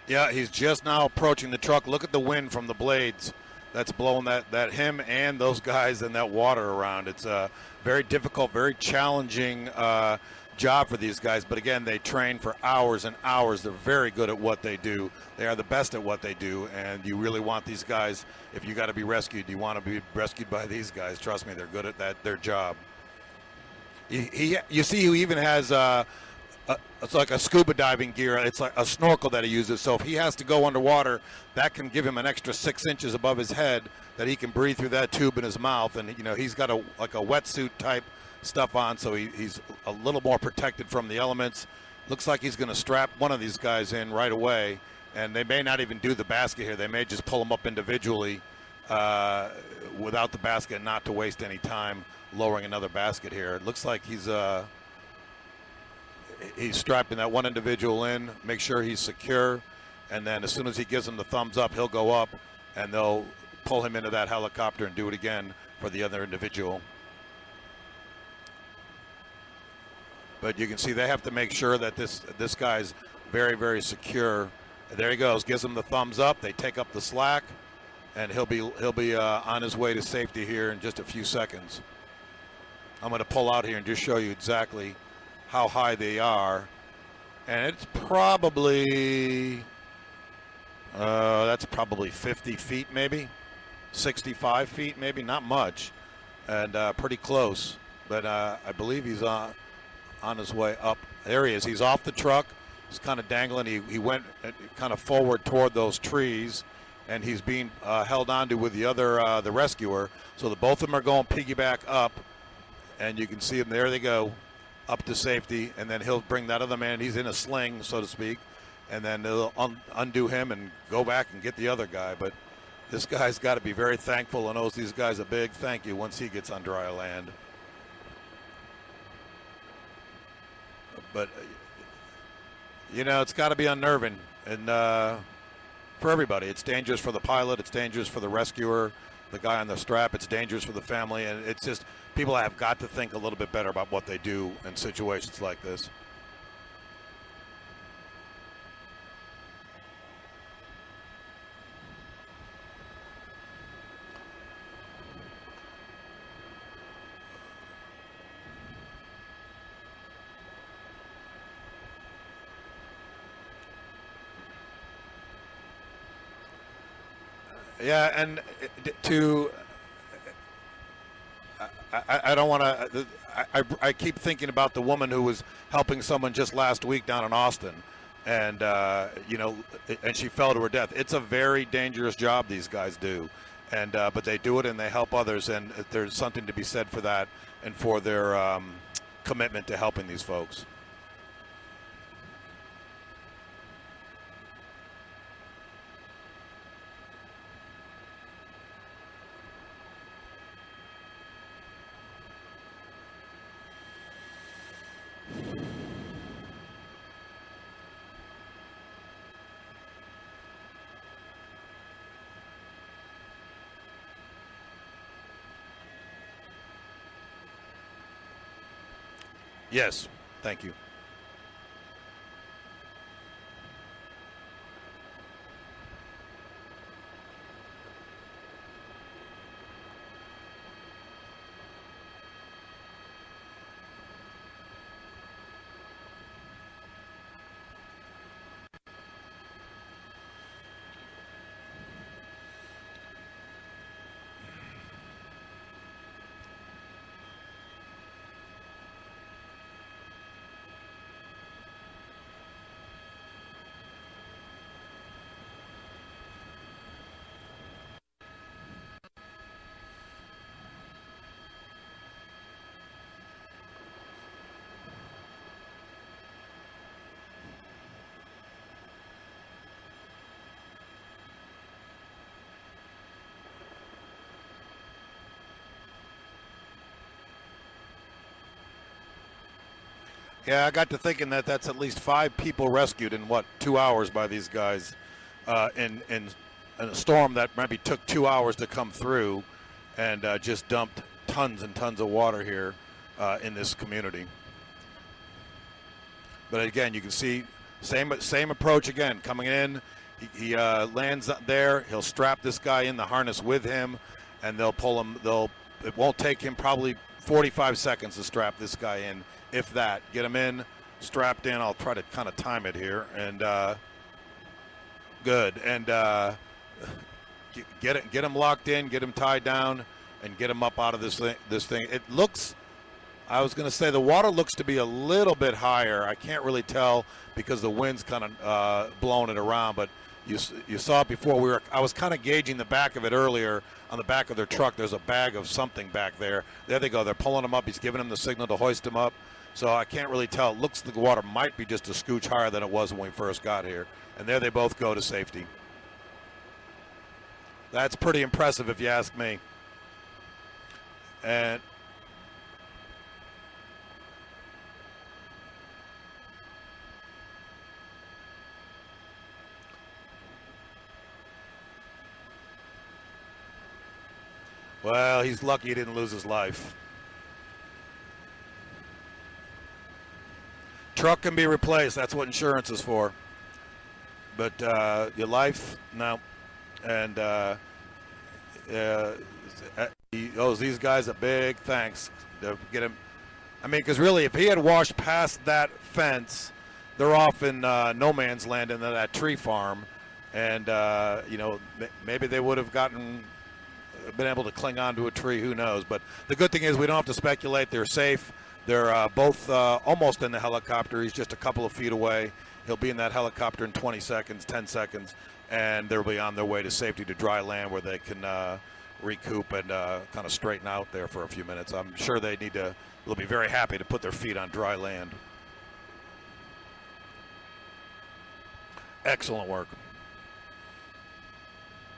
Yeah, he's just now approaching the truck. Look at the wind from the blades that's blowing that him and those guys and that water around. It's a very difficult, very challenging job for these guys. But again, they train for hours and hours. They're very good at what they do. They are the best at what they do. And you really want these guys, if you got to be rescued, you want to be rescued by these guys. Trust me, they're good at their job. You see, he even has it's like a scuba diving gear. It's like a snorkel that he uses. So if he has to go underwater, that can give him an extra 6 inches above his head that he can breathe through that tube in his mouth. And he's got like a wetsuit type stuff on, so he's a little more protected from the elements. Looks like he's going to strap one of these guys in right away, and they may not even do the basket here. They may just pull them up individually without the basket, not to waste any time lowering another basket here. It looks like he's strapping that one individual in, make sure he's secure, and then as soon as he gives them the thumbs up, he'll go up, and they'll pull him into that helicopter and do it again for the other individual. But you can see they have to make sure that this guy's very, very secure. There he goes, gives him the thumbs up. They take up the slack, and he'll be on his way to safety here in just a few seconds. I'm going to pull out here and just show you exactly how high they are, and it's probably that's probably 50 feet, maybe 65 feet, maybe, not much, and pretty close. But I believe he's on his way up. There he is. He's off the truck. He's kind of dangling. He went kind of forward toward those trees, and he's being held onto with the other the rescuer. So both of them are going piggyback up, and you can see them. There they go, up to safety, and then he'll bring that other man. He's in a sling, so to speak, and then they'll undo him and go back and get the other guy. But this guy's got to be very thankful and owes these guys a big thank you once he gets on dry land. But it's got to be unnerving, and for everybody. It's dangerous for the pilot. It's dangerous for the rescuer, the guy on the strap. It's dangerous for the family, and it's just people have got to think a little bit better about what they do in situations like this. Yeah, and I don't want to. I keep thinking about the woman who was helping someone just last week down in Austin, and and she fell to her death. It's a very dangerous job these guys do, and but they do it and they help others, and there's something to be said for that and for their commitment to helping these folks. Yes, thank you. Yeah, I got to thinking that's at least 5 people rescued in 2 hours by these guys, in a storm that maybe took 2 hours to come through, and just dumped tons and tons of water here in this community. But again, you can see Same approach again. Coming in, he lands there. He'll strap this guy in the harness with him, and they'll pull him. It won't take him probably 45 seconds to strap this guy in, if that. Get him in, strapped in. I'll try to kind of time it here, and good. And get him locked in, get him tied down, and get him up out of this thing. It looks. I was going to say the water looks to be a little bit higher. I can't really tell because the wind's kind of blowing it around. But you saw it before. I was kind of gauging the back of it earlier. On the back of their truck, there's a bag of something back there. There they go. They're pulling him up. He's giving him the signal to hoist him up. So I can't really tell. It looks like the water might be just a scooch higher than it was when we first got here. And there they both go to safety. That's pretty impressive if you ask me. And well, he's lucky he didn't lose his life. Truck can be replaced. That's what insurance is for. But your life, no. And he owes these guys a big thanks to get him. I mean, because really, if he had washed past that fence, they're off in no man's land into that tree farm. And, maybe they would have been able to cling on to a tree. Who knows? But the good thing is we don't have to speculate. They're safe. They're both almost in the helicopter. He's just a couple of feet away. He'll be in that helicopter in 20 seconds, 10 seconds, and they'll be on their way to safety to dry land where they can recoup and kind of straighten out there for a few minutes. I'm sure they'll be very happy to put their feet on dry land. Excellent work.